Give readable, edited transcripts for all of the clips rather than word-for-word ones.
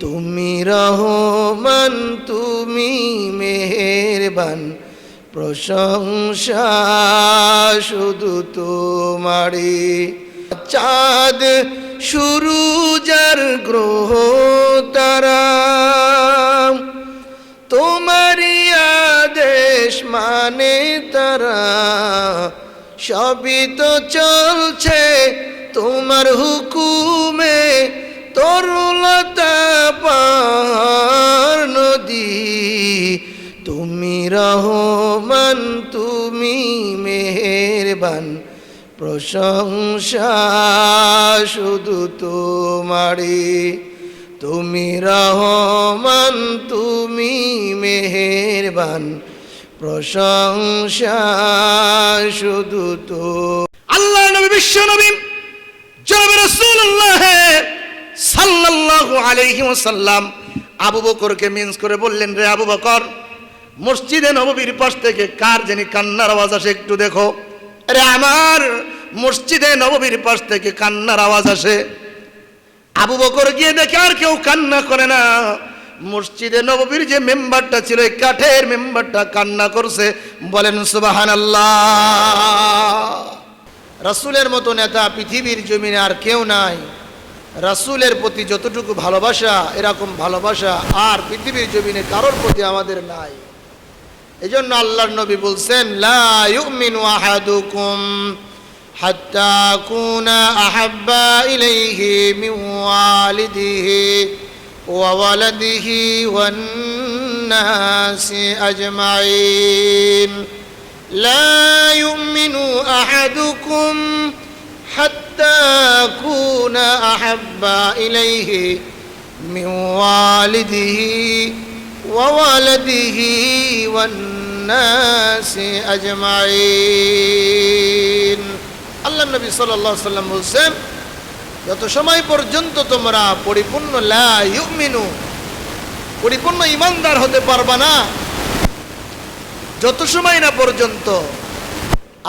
তুমি রহমান তুমি মেহেরবান, প্রশংসা শুধু তোমারই। চাঁদ সূরজ আর গ্রহ তারা তোমারই আদেশ মানে তারা, সবই তো চলছে তোমার হুকুমে, তরুলতা পাহাড় নদী। তুমি রহমান তুমি মেহেরবান, প্রশংসা শুধু তোমারই। তুমি রহমান তুমি মেহেরবান, প্রশংসা শুধু তো। আল্লাহ নবী বিশ্ব নবী জনাবে রাসূলুল্লাহ সাল্লাল্লাহু আলাইহি ওয়াসাল্লাম আবু বকরকে মিন্স করে বললেন, রে আবু বকর, মসজিদে নববীর পাশ থেকে কার জানি কান্নার আওয়াজ আসে, একটু দেখো। আরে আমার মসজিদে নববীর পাশ থেকে কান্নার আওয়াজ আসে। আবু বকর গিয়ে দেখে আর কেউ কান্না করে না, মসজিদে নববীর যে মেম্বারটা ছিল, এই কাঠের মেম্বারটা কান্না করছে। বলেন সুবহানাল্লাহ। রাসূলের মতো নেতা পৃথিবীর জমিনে আর কেউ নাই। রাসূলের প্রতি যতটুকু ভালোবাসা, এরকম ভালোবাসা আর পৃথিবীর জমিনে কারোর প্রতি আমাদের নাই। এজন্য আল্লাহর নবী বলছেন, লা ইউমিনু আহাদুকুম হাত্তা কুনা আহাব্বা ইলাইহি মিন ওয়ালিদিহি ওয়া ওয়ালাদিহি ওয়ান নাসি আজমাইন। লা ইউমিনু আহাদুকুম হাত্তা কুনা আহাব্বা ইলাইহি মিন ওয়ালিদিহি ওয়া ওয়ালাদিহি ওয়ান নাসি আজমাইন। আল্লাহ নবী সাল্লাল্লাহু আলাইহি ওয়াসাল্লাম বলেন, যত সময় পর্যন্ত তোমরা পরিপূর্ণ লা ইউমিনু, পরিপূর্ণ ঈমানদার হতে পারবা না, যত সময় না পর্যন্ত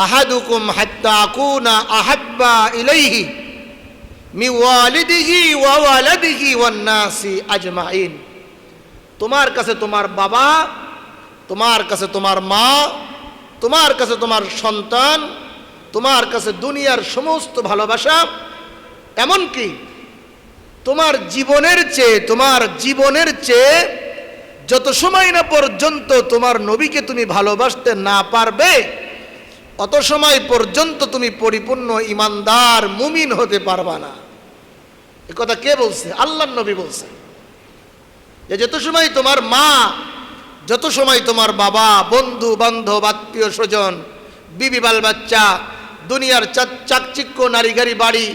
আহাদুকুম হাত্তা আকুনা আহাব্বা ইলাইহি মিন ওয়ালিদিহি ওয়া ওয়ালাদিহি ওয়ান নাসি আজমাইন। তোমার কাছে তোমার বাবা, তোমার কাছে তোমার মা, তোমার কাছে তোমার সন্তান, তোমার কাছে দুনিয়ার সমস্ত ভালোবাসা, এমনকি তোমার জীবনের চেয়ে যত সময় না পর্যন্ত তোমার নবীকে তুমি ভালোবাসতে না পারবে, অত সময় পর্যন্ত তুমি পরিপূর্ণ ঈমানদার মুমিন হতে পারবা না। এ কথা কে বলছে? আল্লাহর নবী বলছে যে যত সময় তোমার মা, যত সময় তোমার বাবা, বন্ধু বান্ধব, আত্মীয় স্বজন, বিবি বাল বাচ্চা, দুনিয়ার চাকচিক্য, নারী গাড়ি বাড়ি,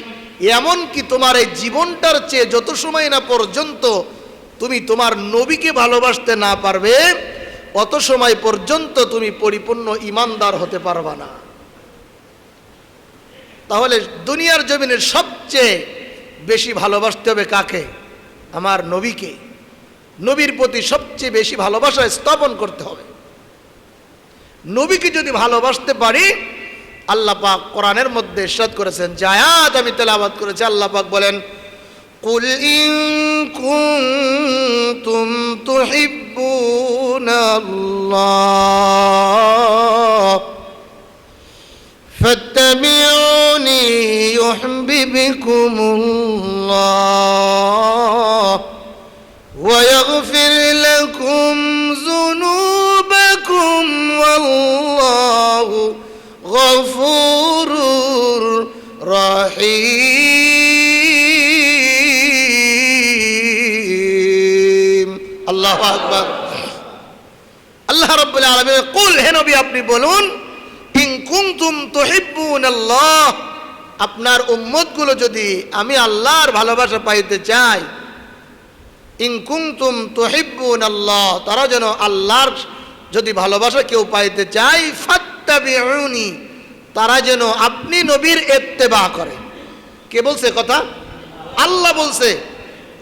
এমনকি তোমার এই জীবনটার চেয়ে যত সময় না পর্যন্ত তুমি তোমার নবীকে ভালোবাসতে না পারবে, অত সময় পর্যন্ত তুমি পরিপূর্ণ ঈমানদার হতে পারবা না। তাহলে দুনিয়ার জমিনের সবচেয়ে বেশি ভালোবাসতে হবে কাকে? আমার নবীকে। নবীর প্রতি সবচেয়ে বেশি ভালোবাসা স্থাপন করতে হবে। নবীকে যদি ভালোবাসতে পারি, আল্লাহ পাক কোরআনের মধ্যে ইরশাদ করেছেন, যে আয়াত আমি তেলাওয়াত করেছি, আল্লাহ পাক বলেন, কুল ইন কুনতুম তুহিব্বুনাল্লাহ ফাত্তাবিউনি ইউহিব্বুকুমুল্লাহ ওয়া ইয়াগফির লাকুম যুনুবাকুম ওয়াল্লাহু গফুরুর রহিম। আল্লাহু আকবার। আল্লাহ রাব্বুল আলামিন কুল, হে নবী আপনি বলুন, ইন কুনতুম তুহিব্বুনাল্লাহ, আপনার উম্মতগুলো যদি আমি আল্লাহর ভালোবাসা পাইতে চাই, ইন কুনতুম তুহিব্বুনাল্লাহ, তারা যেন আল্লাহর যদি ভালোবাসা কেউ পাইতে চাই, ফাত্তাবিউনি, তারা যেন আপনি নবীর ইত্তেবা করে। কে বলছে কথা? আল্লাহ বলছে,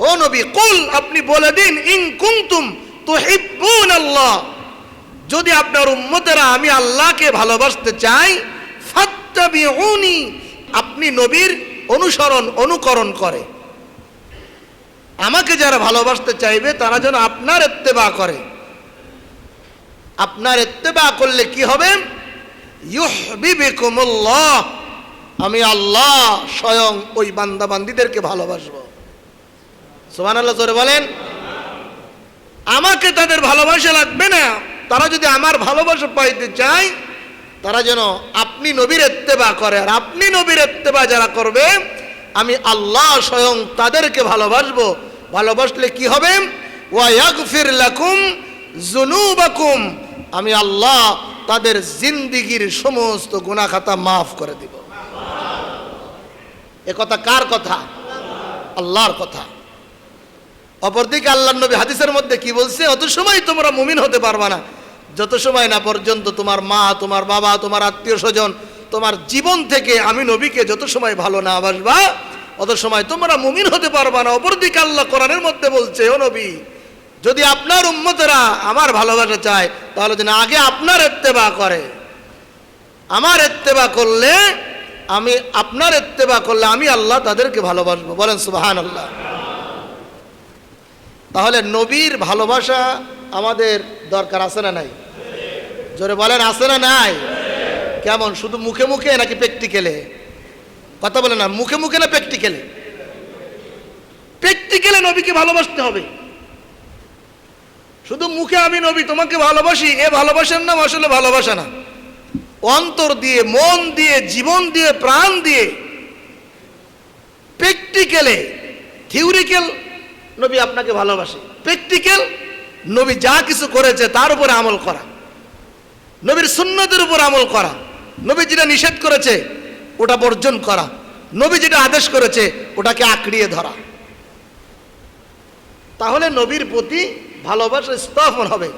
ও নবী কুল, আপনি বলে দিন, ইন কুনতুম তুহিব্বুনাল্লাহ, যদি আপনার উম্মতেরা আমি আল্লাহকে ভালোবাসতে চাই, ফাত্তাবিউনি, আপনি নবীর অনুকরণ করে। আমাকে যারা ভালোবাসতে চাইবে তারা যেন আপনার ইত্তেবা করে। আপনার ইত্তেবা করলে কি হবে? ইউহিব্বুকুমুল্লাহ, আমি আল্লাহ স্বয়ং ওই বান্দা বান্দীদেরকে ভালোবাসবো। সুবহানাল্লাহ, জোরে বলেন। আমাকে তাদের ভালোবাসা লাগবে না, তারা যদি আমার ভালোবাসা পাইতে চায় তারা যেন আপনি নবীর ইত্তেবা করে। আর আপনি নবীর ইত্তেবা যারা করবে আমি আল্লাহ স্বয়ং তাদেরকে ভালোবাসবো। ভালোবাসলে কি হবে? ওয়া ইয়াগফির লাকুম যুনুবাকুম, আমি আল্লাহ তাদের জিন্দেগীর সমস্ত গুনাহ খাতা মাফ করে দিব। এ কথা কার কথা? আল্লাহর কথা। অপরদিকে আল্লাহর নবী হাদিসের মধ্যে কি বলছে? অত সময় তোমরা মুমিন হতে পারবা না যত সময় না পর্যন্ত তোমার মা, তোমার বাবা, তোমার আত্মীয় স্বজন, তোমার জীবন থেকে আমি নবীকে যত সময় ভালো না বাসবা অত সময় তোমরা মুমিন হতে পারবা না। অপরদিকে আল্লাহ কোরআনের মধ্যে বলছে, ও নবী, যদি আপনার উম্মতেরা আমার ভালোবাসা চায় তাহলে যেন আগে আপনার ইত্তেবা করে। আমার ইত্তেবা করলে আমি, আপনার ইত্তেবা করলে আমি আল্লাহ তাদেরকে ভালোবাসবো। বলেন সুবহানাল্লাহ। তাহলে নবীর ভালোবাসা আমাদের দরকার আছে না নাই? জোরে বলেন, আছে না নাই? কেমন, শুধু মুখে মুখে নাকি প্র্যাকটিক্যালে? কথা বলে না, মুখে মুখে না প্র্যাকটিক্যালে? প্র্যাকটিক্যালে নবীকে ভালোবাসতে হবে। শুধু মুখে আমি নবী তোমাকে ভালোবাসি, এ ভালোবাসার নাম আসলে ভালোবাসা না। অন্তর দিয়ে, মন দিয়ে, জীবন দিয়ে, প্রাণ দিয়ে প্র্যাকটিক্যালে, থিওরিক্যাল নবী আপনাকে ভালোবাসে, প্র্যাকটিক্যাল নবী যা কিছু করেছে তার উপরে আমল করা, নবীর সুন্নতের উপর আমল করা, নবী যেটা নিষেধ করেছে ওটা বর্জন করা, নবী যেটা আদেশ করেছে ওটাকে আঁকড়িয়ে ধরা। তাহলে নবীর প্রতি ভালোবাসা স্থাপন হবে।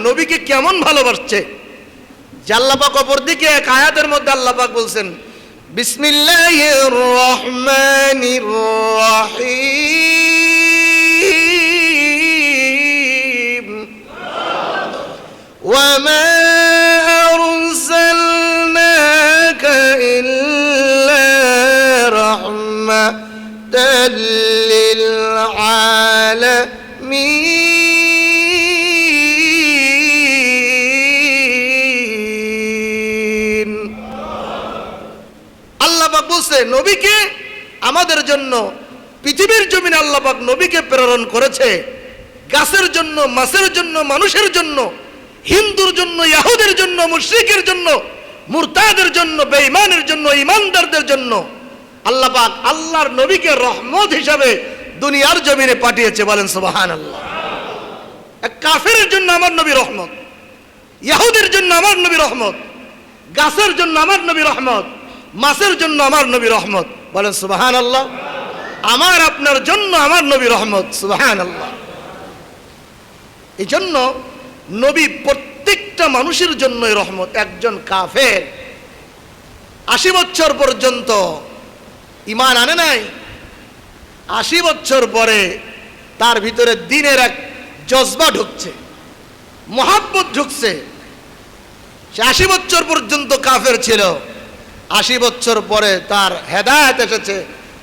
নবীকে কেমন ভালোবাসছে? যে আল্লাহ পাক অপর দিকে এক আয়াতের মধ্যে আল্লাহ পাক বলছেন, বিসমিল্লাহির রহমানির রহিম, ওয়া মা আরসালনাকা ইল্লা রাহমাতাল লিল আলামিন। আল্লাহ পাক বলছে নবীকে আমাদের জন্য পৃথিবীর জমিনে আল্লাহ পাক নবীকে প্রেরণ করেছে গাছের জন্য, মাছের জন্য, মানুষের জন্য, হিন্দুর জন্য, ইহুদের জন্য, মুশরিকের জন্য, মুরতাদের জন্য, বেঈমানের জন্য, ঈমানদারদের জন্য। আল্লাহ পাক আল্লাহর নবীকে রহমত হিসাবে দুনিয়ার জমিনে পাঠিয়েছে। বলেন সুবহানাল্লাহ। এক কাফেরের জন্য আমার নবী রহমত, ইহুদের জন্য আমার নবী রহমত, গাছের জন্য আমার নবী রহমত, মাছের জন্য আমার নবী রহমত। বলেন সুবহানাল্লাহ। আমার আপনার জন্য আমার নবী রহমত। সুবহানাল্লাহ। এই জন্য নবী প্রত্যেকটা মানুষের জন্যই রহমত। একজন কাফের 80 বছর পর্যন্ত ঈমান আনে নাই, 80 বছর পরে তার ভিতরে দ্বীনের এক জজবা ঢুকছে, মহাব্বত ঢুকছে। সে 80 বছর পর্যন্ত কাফের ছিল, 80 বছর পরে তার হেদায়েত এসেছে।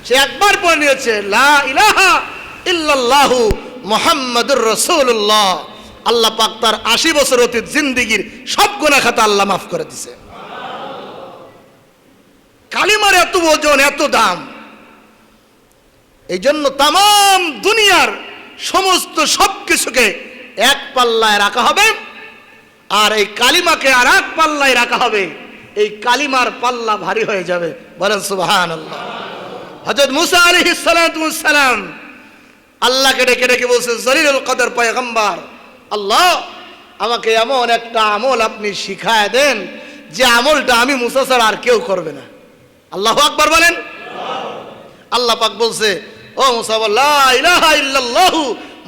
সে একবার পড়ে নিয়েছে লা ইলাহা ইল্লাল্লাহু মুহাম্মাদুর রাসূলুল্লাহ। আল্লাহ পাক তার 80 বছর অতীত জিন্দেগীর সব গুনাহ খাতা আল্লাহ মাফ করে দিয়েছে। কালিমার এত ওজন, এত দাম। এই জন্য তাম দুনিয়ার সমস্ত সবকিছুকে এক পাল্লায় রাখা হবে, আর এই কালিমাকে আর এক পাল্লায় রাখা হবে। এই কালিমার পাল্লা ভারী হয়ে যাবে। বলেন সুবহানাল্লাহ। হযরত মুসা আলাইহিস সালাতু ওয়াস সালাম আল্লাহকে ডেকে ডেকে বলছে, জলিলুল কদর পয়গম্বর, আল্লাহ আমাকে এমন একটা আমল আপনি শিখায় দেন যে আমলটা আমি মুসা ছাড়া আর কেউ করবে না। আল্লাহু আকবার বলেন। আল্লাহ পাক বলছে, ও মুসা বল লা ইলাহা ইল্লাল্লাহু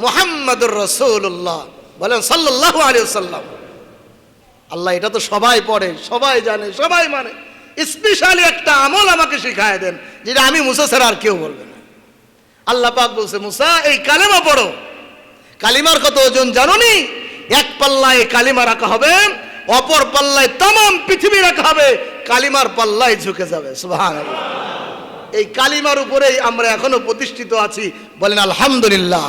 মুহাম্মাদুর রাসূলুল্লাহ। বলেন সাল্লাল্লাহু আলাইহি ওয়াসাল্লাম। আল্লাহ এটা তো সবাই পড়ে, সবাই জানে, সবাই মানে, স্পেশালি একটা আমল আমাকে শিখায় দেন যেটা আমি মুসা ছাড়া আর কেউ বলবে না। আল্লাহ পাক বলছে, মুসা এই কালেমা পড়ো। কালিমার কত ওজন জানোনি? এক পাল্লায় কালিমা রাখা হবে, অপর পাল্লায় তাম পৃথিবী রাখা হবে, কালিমার পাল্লায় ঝুঁকে যাবে। সুবহানাল্লাহ। এই কালিমার উপরেই আমরা এখনো প্রতিষ্ঠিত আছি, বলেন আলহামদুলিল্লাহ।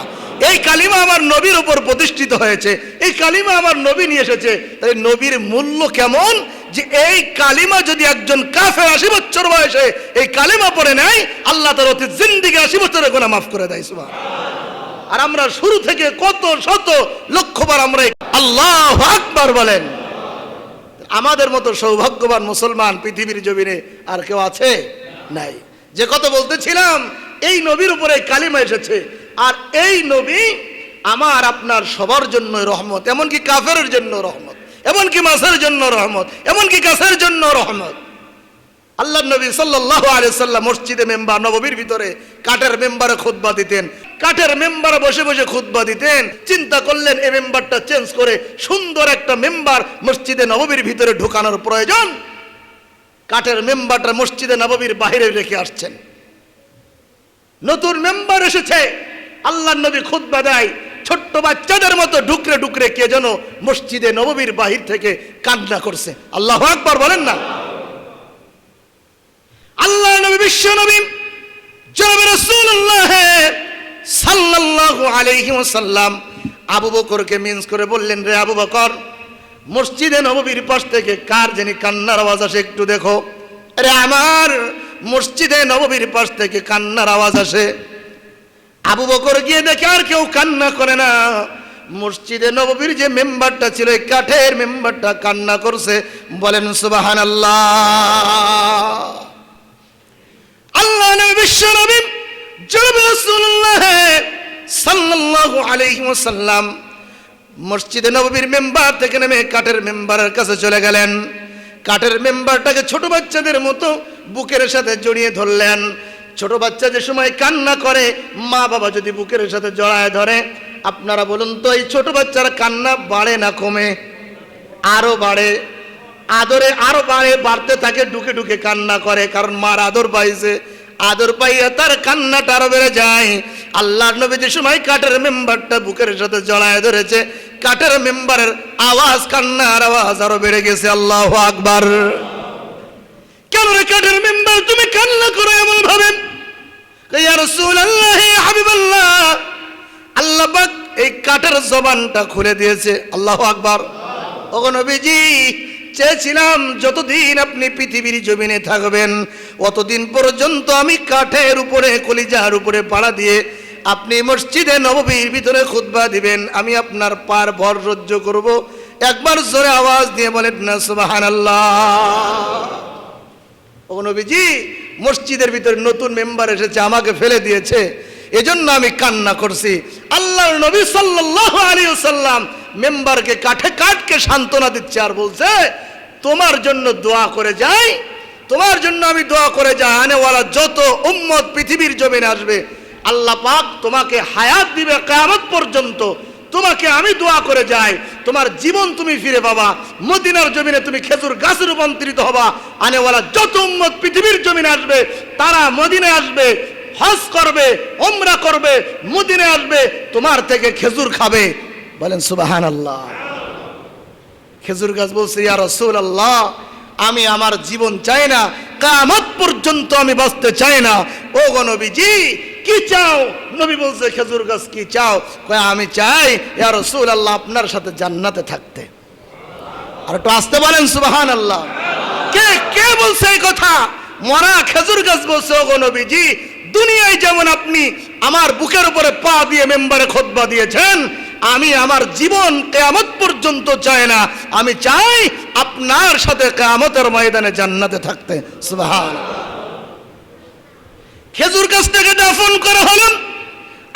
এই কালিমা আমার নবীর উপর প্রতিষ্ঠিত হয়েছে, এই কালিমা আমার নবী নিয়ে এসেছে। তাই নবীর মূল্য কেমন যে এই কালিমা যদি একজন কাফের 80 বছর বয়সে এই কালিমা পড়ে নেয়, আল্লাহ তার অতীত জিন্দেগি 80 বছরের গুনাহ মাফ করে দেয়। সুবহানাল্লাহ। আর আমরা শুরু থেকে কত শত লক্ষবার আমরা আল্লাহু আকবার বলেন। আমাদের মতো সৌভাগ্যবান মুসলমান পৃথিবীর জমিনে আর কেউ আছে? নাই। যে কথা বলতেছিলাম, এই নবীর উপরে কালিমা এসেছে, আর এই নবী আমার আপনার সবার জন্য রহমত, এমনকি কাফেরের জন্য রহমত, এমনকি মাছের জন্য রহমত, এমনকি গাছের জন্য রহমত। আল্লাহর নবী সাল্লাল্লাহু আলাইহি সাল্লাম মসজিদে মেম্বার নববীর ভিতরে কাঠের মেম্বারে খুতবা দিতেন, কাঠের মেম্বারে বসে বসে খুতবা দিতেন। চিন্তা করলেন এই মেম্বারটা চেঞ্জ করে সুন্দর একটা মেম্বার মসজিদে নববীর ভিতরে ঢোকানোর প্রয়োজন। কাঠের মেম্বারটা মসজিদে নববীর বাইরে রেখে আসছেন। নতুন মেম্বার এসেছে, আল্লাহর নবী খুতবা দেয়, ছোট্ট বাচ্চাদের মতো ডুকরে ডুকরে কে যেন মসজিদে নববীর বাহির থেকে কান্না করছে। আল্লাহু আকবার বলেন না। আল্লাহ নবী বিশ্ব নবী জনাবে রাসূলুল্লাহ সাল্লাল্লাহু আলাইহি ওয়াসাল্লাম আবু বকরকে মিন্স করে বললেন, রে আবু বকর, মসজিদে নববীর পাশ থেকে কার জানি কান্নার আওয়াজ আসে, একটু দেখো। আরে আমার মসজিদে নববীর পাশ থেকে কান্নার আওয়াজ আসে। আবু বকর গিয়ে দেখে আর কেউ কান্না করে না, মসজিদে নববীর যে মেম্বারটা ছিল এই কাঠের মেম্বারটা কান্না করছে। বলেন সুবহানাল্লাহ। আল্লাহ নবী বিশ্ব নবী জনাবে রাসূলুল্লাহ সাল্লাল্লাহু আলাইহি ওয়াসাল্লাম মসজিদে নববীর মেম্বার থেকে নেমে কাঠের মেম্বারের কাছে চলে গেলেন। কাঠের মেম্বারটাকে ছোট বাচ্চাদের মতো বুকের সাথে জড়িয়ে ধরলেন। ছোট বাচ্চা যে সময় কান্না করে, মা বাবা যদি বুকের সাথে জড়ায় ধরে, আপনারা বলুন তো এই ছোট বাচ্চার কান্না বাড়ে না কমে? আরো বাড়ে, আদরে আরো বাড়ে, বাড়তে থাকে, ঢুকে ঢুকে কান্না করে, কারণ মার আদর পাইছে। আদর পাইয়া তার কান্নাটা আরো বেড়ে যায়। আল্লাহর নবী যে সময় কাঠের মেম্বারটা বুকের সাথে জড়ায় ধরেছে, কাঠের মেম্বারের আওয়াজ, কান্নার আওয়াজ আরো বেড়ে গেছে। আল্লাহু আকবার। কেন রে কাঠের মেম্বার তুমি কান্না করো এমন ভাবে? ইয়া রাসূলুল্লাহ, ইয়া হাবিবাল্লাহ, আল্লাহ পাক এই কাঠের জবানটা খুলে দিয়েছে। আল্লাহু আকবার। ওগো নবীজি, চেয়েছিলাম যতদিন আপনি পৃথিবীর জমিনে থাকবেন অতদিন পর্যন্ত আমি কাঠের উপরে, কলিজার উপরে পাড়া দিয়ে আপনি মসজিদে নববীর ভিতরে খুতবা দিবেন, আমি আপনার পার ভর সহ্য করব। একবার জোরে আওয়াজ দিয়ে বলেন না সুবহানাল্লাহ। ও নবীজি, মসজিদের ভিতরে নতুন মেম্বার এসেছে, আমাকে ফেলে দিয়েছে, এজন্য আমি কান্না করছি। আল্লাহর নবী সাল্লাল্লাহু আলাইহি ওয়াসাল্লাম মেম্বারকে কাঠকে সান্ত্বনা দিচ্ছে আর বলছে, তোমার জন্য দোয়া করে যাই, তোমার জন্য আমি দোয়া করে যাই, আনেওয়ালা যত উম্মত পৃথিবীর জমিনে আসবে আল্লাহ পাক তোমাকে হায়াত দিবে কিয়ামত পর্যন্ত। তোমাকে আমি দোয়া করে যাই, তোমার জীবন তুমি ফিরে পাবা, মদিনার জমিনে তুমি খেজুর গাছে রূপান্তরিত হবা। আনেওয়ালা যত উম্মত পৃথিবীর জমিনে আসবে তারা মদিনায় আসবে, হজ করবে, উমরা করবে, মদিনায় আসবে, তোমার থেকে খেজুর খাবে। বলেন সুবহানাল্লাহ। খেজুর গাছ বলছে, ইয়া রাসূলুল্লাহ, আমি আমার জীবন চাই না, কিয়ামত পর্যন্ত আমি বাঁচতে চাই না। ও গো নবীজি, কি চাও? নবী বলছে, খেজুর গাছ কি চাও? কয় আমি চাই ইয়া রাসূলুল্লাহ আপনার সাথে জান্নাতে থাকতে। আর একটু আসতে বলেন সুবহানাল্লাহ। কে বলছে এই কথা? মরা খেজুর গাছ বলছে, ও গো নবীজি, দুনিয়ায় যেমন আপনি আমার বুকের উপরে পা দিয়ে মেম্বারে খুতবা দিয়েছেন, আমি আমার জীবন কিয়ামত পর্যন্ত চাই না, আমি চাই আপনার সাথে কিয়ামতের ময়দানে জান্নাতে থাকতে। সুবহানাল্লাহ। খেজুর গাছটাকে দাফন করা হলো,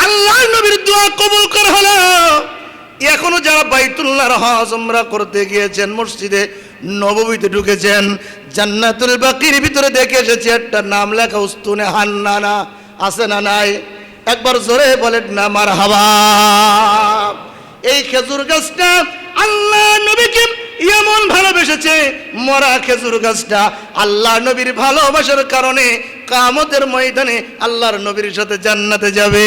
আল্লাহর নবীর দোয়া কবুল করা হলো। এখনো যারা বাইতুল্লাহর হজ উমরা করতে গিয়েছেন, মসজিদে নববীতে ঢুকেছেন, জান্নাতুল বাকির ভিতরে দেখে এসেছে একটা নাম লেখা উস্তুনে হান্নানা, আছে না নাই? একবার জোরে বলেন না মারহাবা। এই খেজুর গাছটা আল্লাহ নবীকে এমন ভালোবেসেছে, মরা খেজুর গাছটা আল্লাহ নবীর ভালোবাসার কারণে কিয়ামতের ময়দানে আল্লাহর নবীর সাথে জান্নাতে যাবে।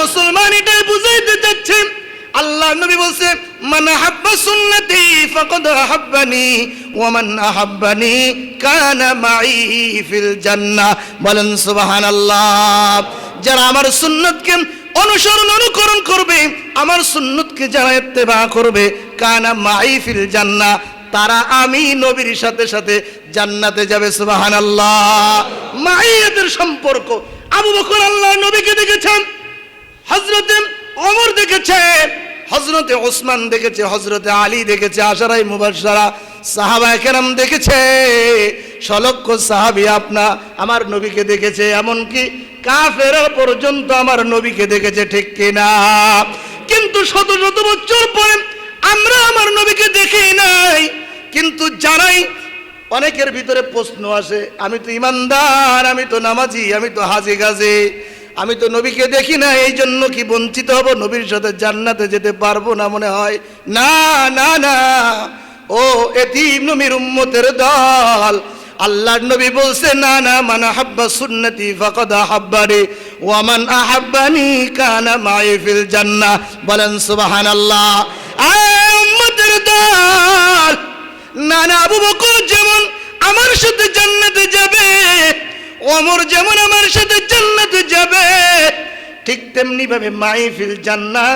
মুসলমান এটাই বুঝাইতে চাচ্ছে। আল্লাহ নবী বলছে, মান আহাব্বা সুন্নতি ফাকাদ আহাব্বানি ওয়া মান আহাব্বানি কানা মাই ফিল জান্নাহ। বলেন সুবহানাল্লাহ। যারা আমার সুন্নতকে অনুসরণ অনুকরণ করবে, আমার সুন্নতকে যারা ইত্তেবা করবে, কানা মাই ফিল জান্নাহ, তারা আমি নবীর সাথে সাথে জান্নাতে যাবে। সুবহানাল্লাহ। মাইয়াতের সম্পর্ক। আবু বকর আল্লাহর নবীকে দেখেছেন, হযরতে ওমর দেখেছে, হযরতে ওসমান দেখেছে, হযরতে আলী দেখেছে, আশারায়ে মুবাশশারা সাহাবায়ে কেরাম দেখেছে, সলক্ষ সাহাবী আমার নবীকে দেখেছে, এমনকি কাফেররা পর্যন্ত আমার নবীকে দেখেছে, ঠিক কিনা? কিন্তু শত শত বছর পরে আমরা আমার নবীকে দেখি নাই। কিন্তু জানাই, অনেকের ভিতরে প্রশ্ন আসে, আমি তো ইমানদার, আমি তো নামাজি, আমি তো হাজি গাজী, আমি তো নবীকে দেখি না, এই জন্য কি বঞ্চিত হব, নবীর সাথে জান্নাতে যেতে পারবো না মনে হয়? না না না, ও এতিম নবীর উম্মতের দল, আল্লাহর নবী বলছে, না না, মান আহাব্বা সুন্নতি ফাকাদ আহাব্বানি ওয়া মান আহাব্বানি কানা মাই ফিল জান্নাহ। বলেন সুবহানাল্লাহ। উম্মতের দল, না না, আবু বকর যেমন আমার সাথে জান্নাতে যাবে, ওমর যেমন আমার সাথে জান্নাতে যাবে, ঠিক তেমনি ভাবে মাই ফিল জান্নাহ,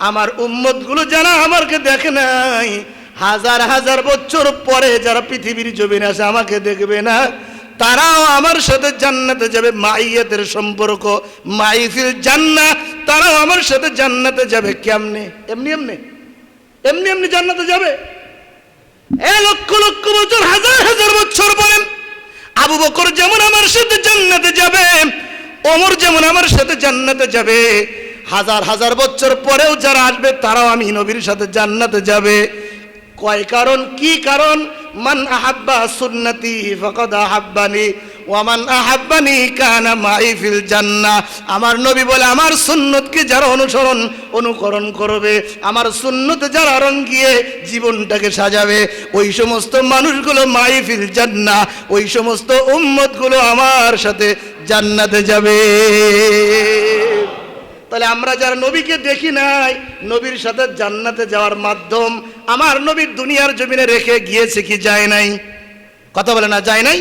আমার উম্মতগুলো যারা আমাকে দেখে নাই, হাজার হাজার বছর পরে যারা পৃথিবীর জমিনে আসে আমাকে দেখবে না, তারাও আমার সাথে জান্নাতে যাবে। মাইয়াতের সম্পর্ক, মাই ফিল জান্নাহ, তারাও আমার সাথে জান্নাতে যাবে। কেমনে? এমনি এমনি এমনি এমনি জান্নাতে যাবে? লক্ষ লক্ষ বছর, হাজার হাজার বছর পরে আবু বকর যেমন আমার সাথে জান্নাতে যাবে, ওমর যেমন আমার সাথে জান্নাতে যাবে, হাজার হাজার বছর পরেও যারা আসবে তারাও আমি নবীর সাথে জান্নাতে যাবে। কয় কারণ? কি কারণ? মান আহাব্বা সুন্নতি ফাকাদ আহাব্বানি ওয়া মান আহাব্বানি কানা মাই ফিল জান্নাহ। আমার নবী বলে, আমার সুন্নতকে যারা অনুকরণ করবে, আমার সুন্নতে যারা রঙিয়ে জীবনটাকে সাজাবে, ওই সমস্ত মানুষগুলো মাই ফিল জান্নাহ, ওই সমস্ত উম্মতগুলো আমার সাথে জান্নাতে যাবে। তাহলে আমরা যারা নবীকে দেখি নাই, নবীর সাথে জান্নাতে যাওয়ার মাধ্যম আমার নবীর দুনিয়ার জমিনে রেখে গিয়েছে কি যায় নাই? কথা বলে না, যায় নাই?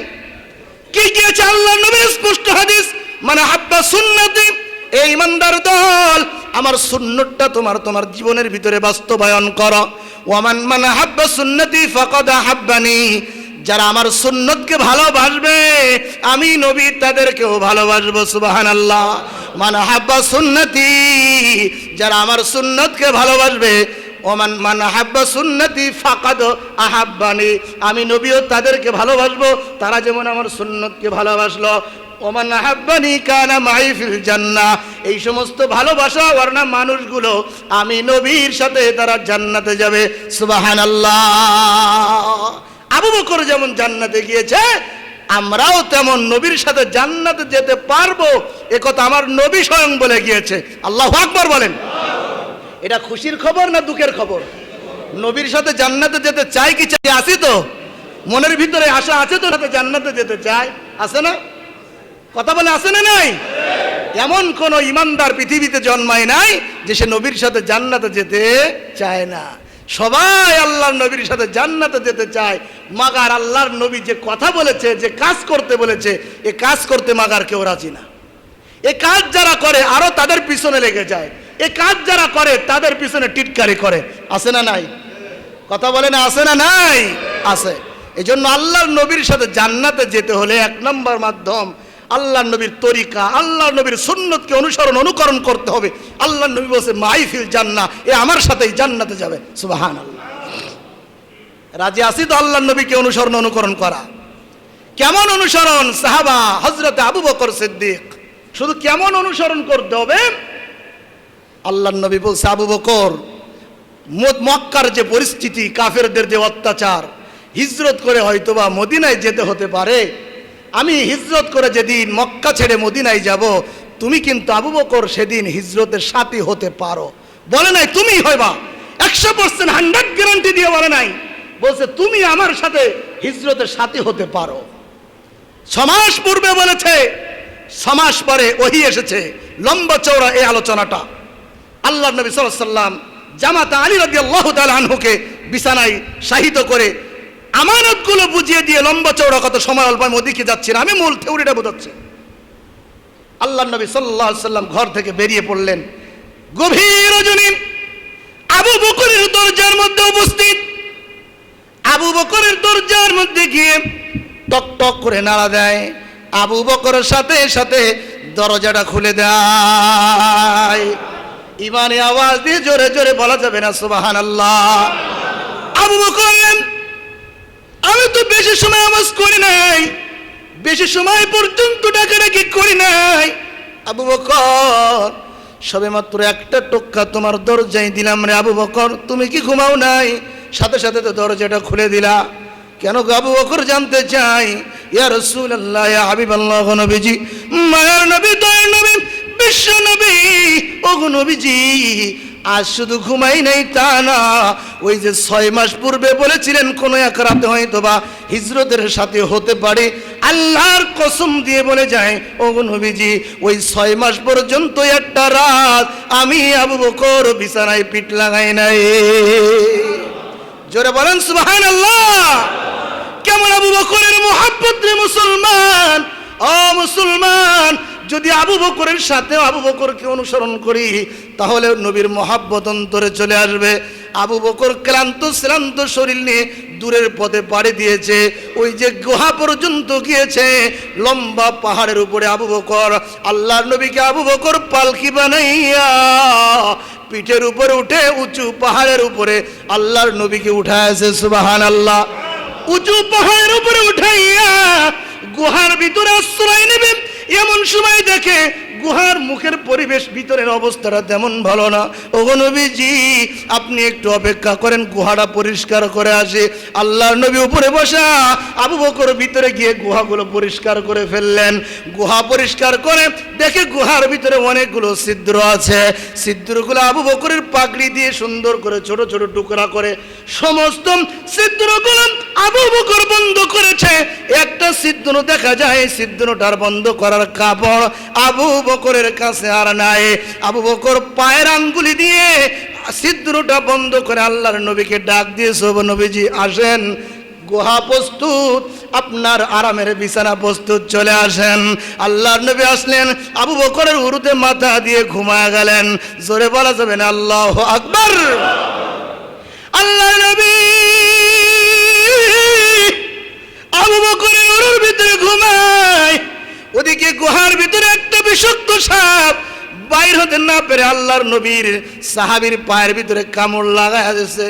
কি গিয়েছে? আল্লাহর নবীর স্পষ্ট হাদিস, মানে আহাব্বা সুন্নতি, এই ইমানদার দল, আমার সুন্নতটা তোমার জীবনের ভিতরে বাস্তবায়ন করো। ওয়ামান মান আহাব্বা সুন্নতি ফাকাদ আহাব্বানি, যারা আমার সুন্নতকে ভালোবাসবে, আমি নবী তাদেরকেও ভালোবাসবো। সুবহানাল্লাহ। মান আহাব্বা সুন্নতি, যারা আমার সুন্নতকে ভালোবাসবে, ওমান মান আহাব্বা সুন্নতি ফাকাদ আহাব্বানি, আমি নবীও তাদেরকে ভালোবাসবো, তারা যেমন আমার সুন্নতকে ভালোবাসলো। ওমান আহাব্বানি কানা মাই ফিল জান্নাহ, এই সমস্ত ভালোবাসা ওয়ার্না মানুষগুলো আমি নবীর সাথে তারা জান্নাতে যাবে। সুবহানাল্লাহ। আবু বকর যেমন জান্নাতে গিয়েছে, আমরাও তেমন নবীর সাথে জান্নাতে যেতে পারবো, একথা আমার নবী স্বয়ং বলে গিয়েছে। আল্লাহু আকবার বলেন। এটা খুশির খবর না দুঃখের খবর? নবীর সাথে জান্নাতে যেতে চাই কি চাই? আসি তো, মনের ভিতরে আশা আছে তো, সাথে জান্নাতে যেতে চাই, আছে না? কথা বলে, আছে না নাই? এমন কোন ইমানদার পৃথিবীতে জন্মায় নাই যে সে নবীর সাথে জান্নাতে যেতে চায় না। সবাই আল্লাহর নবীর সাথে জান্নাতে যেতে চায়, মাগার আল্লাহর নবী যে কথা বলেছে, যে কাজ করতে বলেছে, এ কাজ করতে মাগার কেউ রাজি না। এ কাজ যারা করে আরো তাদের পিছনে লেগে যায়, এ কাজ যারা করে তাদের পিছনে টিটকারি করে। আছে না নাই? কথা বলে না, আছে না নাই? আছে। এই জন্য আল্লাহর নবীর সাথে জান্নাতে যেতে হলে এক নম্বর মাধ্যম আল্লাহর নবীর তরিকা, আল্লাহর নবীর সুন্নতকে অনুকরণ করতে হবে। আল্লাহর নবী বলছে মাই ফিল জান্নাহ, এ আমার সাথেই জান্নাতে যাবে। সুবহানাল্লাহ। রাজি আছি তো আল্লাহর নবীকে অনুকরণ করা? কেমন অনুসরণ? সাহাবা হযরতে আবু বকর সিদ্দিক, শুধু কেমন অনুসরণ করতে হবে? আল্লাহর নবী বলছে, আবু বকর, মক্কার যে পরিস্থিতি, কাফেরদের যে অত্যাচার, হিজরত করে হয়তোবা মদিনায় যেতে হতে পারে, আমি হিজরত করে যেদিন মক্কা ছেড়ে মদিনায় যাব, তুমি কিন্তু আবু বকর সেদিন হিজরতের সাথী হতে পারো। বলে নাই তুমি হইবা, 100% 100 গ্যারান্টি দিয়ে বলে নাই, বলছে তুমি আমার সাথে হিজরতের সাথী হতে পারো। 6 মাস পূর্বে বলেছে, 6 মাস পরে ওহী এসেছে, লম্বা চওড়া এই আলোচনাটা। আল্লাহর নবী সাল্লাল্লাহু আলাইহি ওয়াসাল্লাম জামাতা আলী রাদিয়াল্লাহু তাআলা আনহুকে বিছানায় শায়িত করে আমানতগুলো বুঝিয়ে দিয়ে লম্বা চওড়া কত সময় অল্প আমি ওদিকে যাচ্ছি না, আমি মূল থিওরিটা বোঝাচ্ছি। আল্লাহর নবী সাল্লাল্লাহু আলাইহি সাল্লাম ঘর থেকে বেরিয়ে পড়লেন। গভীর রজনী আবু বকরের দরজার মধ্যে উপস্থিত। আবু বকরের দরজার মধ্যে গিয়ে টক টক করে নাড়া দেয়। আবু বকরের সাথে সাথে দরজাটা খুলে দেয়। ইমানে আওয়াজ দিয়ে জোরে জোরে বলা যাবে না সুবহানাল্লাহ। আবু বকর, আমি তো বেশি সময় আওয়াজ করি নাই, বেশি সময় পর্যন্ত ডাকাডাকি করি নাই। আবু বকর, সবে মাত্র একটা টোক্কা তোমার দরজায় দিলাম রে আবু বকর, তুমি কি ঘুমাও নাই? সাথে সাথে তো দরজাটা খুলে দিলা কেন? আবু বকর জানতে চাই, ইয়া রাসূলুল্লাহ, ইয়া হাবিবাল্লাহ, নবীজি, মায়ার নবী, দয়ার নবী, বিশ্ব নবী, ওগো নবীজি, আজ শুধু ঘুমাই নাই তা না, ওই যে 6 মাস পূর্বে বলেছিলেন কোনো এক রাতে হয়তো বা হিজরতের সাথে হতে পারে, আল্লাহর কসম দিয়ে বলে যায় ওগো নবীজি, ওই 6 মাস পর্যন্ত একটা রাত আমি আবু বকর বিছানায় পিঠ লাগাই নাই। জোরে বলেন সুবহানাল্লাহ। কেমন আবু বকরের মুহাব্বত রে মুসলমান! ও মুসলমান, যদি আবু বকরের সাথে আবু বকরকে অনুসরণ করি তাহলে নবীর মুহাব্বত অন্তরে চলে আসবে। আবু বকর ক্লান্ত শ্রান্ত শরীর নিয়ে দূরের পথে পাড়ি দিয়েছে, ওই যে গুহা পর্যন্ত গিয়েছে। লম্বা পাহাড়ের উপরে আবু বকর, আল্লাহর নবীকে আবু বকর পালকি বানাইয়া পিঠের উপরে উঠে উঁচু পাহাড়ের উপরে আল্লাহর নবীকে উঠাইছে। সুবহানাল্লাহ। উঁচু পাহাড়ের উপরে উঠাইয়া গুহার ভিতরে আশ্রয় নেবে, এমন সময় দেখে গুহার মুখের পরিবেশ, ভিতরের অবস্থাটা তেমন ভালো না। ওগো নবীজি, আপনি একটু অপেক্ষা করেন, গুহাটা পরিষ্কার করে আসে। আল্লাহর নবী উপরে বসা, আবু বকর ভিতরে গিয়ে গুহাগুলো পরিষ্কার করে ফেললেন। গুহা পরিষ্কার করে দেখে গুহার ভিতরে অনেকগুলো ছিদ্র আছে। ছিদ্রগুলো আবু বকরের পাগড়ি দিয়ে সুন্দর করে ছোট ছোট টুকরা করে সমস্ত ছিদ্রগুলো আবু বকর বন্ধ করেছে। একটা ছিদ্র দেখা যায়, ছিদ্রটার বন্ধ করার কাপড় আবু বকরের কাছে আর নাই। আবু বকর পায়ের আঙ্গুলি দিয়ে ছিদ্রটা বন্ধ করে আল্লাহর নবীকে ডাক দিয়েছে, ও নবীজি আসেন, গুহা প্রস্তুত, আপনার আরামের বিছানা প্রস্তুত, চলে আসেন। আল্লাহর নবী আসলেন, আবু বকরের উরুতে মাথা দিয়ে ঘুমায় গেলেন। জোরে বলা যাবে না আল্লাহু আকবার। আল্লাহর নবী আবু বকরের উরুর ভিতরে ঘুমায়, ওদিকে গুহার ভিতরে একটা বিষাক্ত সাপ বাইর হতে না পেরে আল্লাহর নবীর সাহাবীর পায়ের ভিতরে কামড় লাগায় দিয়েছে।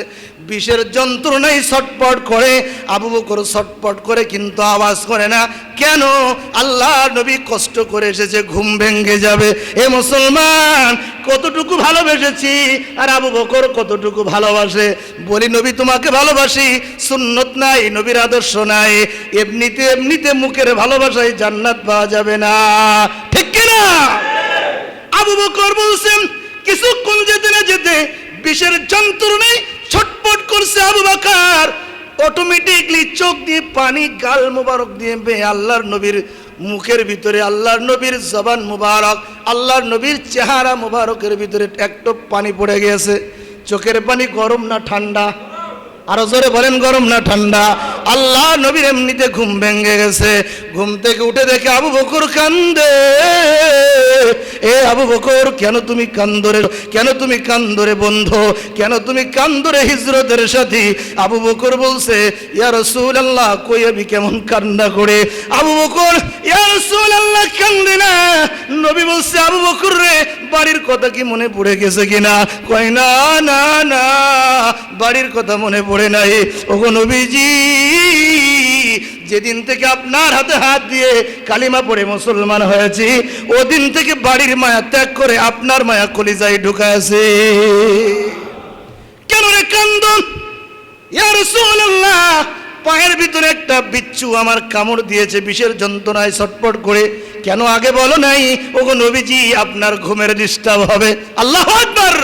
বিষের যন্ত্রণায় ছটপট করে, আবু বকর ছটপট করে কিন্তু আওয়াজ করে না। কেন? আল্লাহর নবী কষ্ট করে এসেছে, ঘুম ভেঙে যাবে। এ মুসলমান, কতটুকু ভালোবেসেছি আর আবু বকর কতটুকু ভালোবাসে। বলি নবী তোমাকে ভালোবাসি, সুন্নত নাই, নবীর আদর্শ নাই, এমনিতে এমনিতে মুখের ভালোবাসায় জান্নাত পাওয়া যাবে না, ঠিক কিনা? আবু বকর বলছেন, কিছুক্ষণ যেতে না যেতে বিষের যন্ত্রণায় ছটপট করছে আবু বকর। অটোমেটিকলি চোখ দিয়ে পানি গাল মুবারক দিয়ে বেয়ে আল্লাহর নবীর মুখের ভিতরে, আল্লাহর নবীর জবান মুবারক, আল্লাহর নবীর চেহারা মুবারকের ভিতরে একটু পানি পড়ে গেছে। চোখের পানি গরম না ঠান্ডা? আরো জোরে বলেন, গরম না ঠান্ডা? আল্লাহ নবীর এমনিতে ঘুম ভেঙে গেছে। ঘুম থেকে উঠে দেখে আবু বকর কান্দে। এ আবু বকর, কেন তুমি কান্দরে, কেন তুমি কান্দরে বন্ধু, কেন তুমি কান্দরে হিজরতের সাথী? আবু বকর বলছে, ইয়া রাসূলুল্লাহ, কই আমি কেমন কান্না করে? আবু বকর, ইয়া রাসূলুল্লাহ, কান্দে না। নবী বলছে, আবু বকর রে, বাড়ির কথা কি মনে পড়ে গেছে কিনা? কয় না না না, বাড়ির কথা মনে পড়ে নাই। ওগো নবীজি, যেদিন থেকে আপনার হাতে হাত দিয়ে কালিমা পড়ে মুসলমান হয়েছি, ওদিন থেকে বাড়ির মায়া ত্যাগ করে আপনার মায়া কলিজায় ঢুকাছে। কেন রে কান্দ? ইয়া রাসূলুল্লাহ, পায়ের ভিতরে একটা বিচ্ছু আমার কামড় দিয়েছে, বিষের যন্ত্রণায় ছটপট করে। কেন আগে বলো নাই? ওগো নবীজি, আপনার ঘুমের ডিস্টার্ব হবে। আল্লাহু আকবার।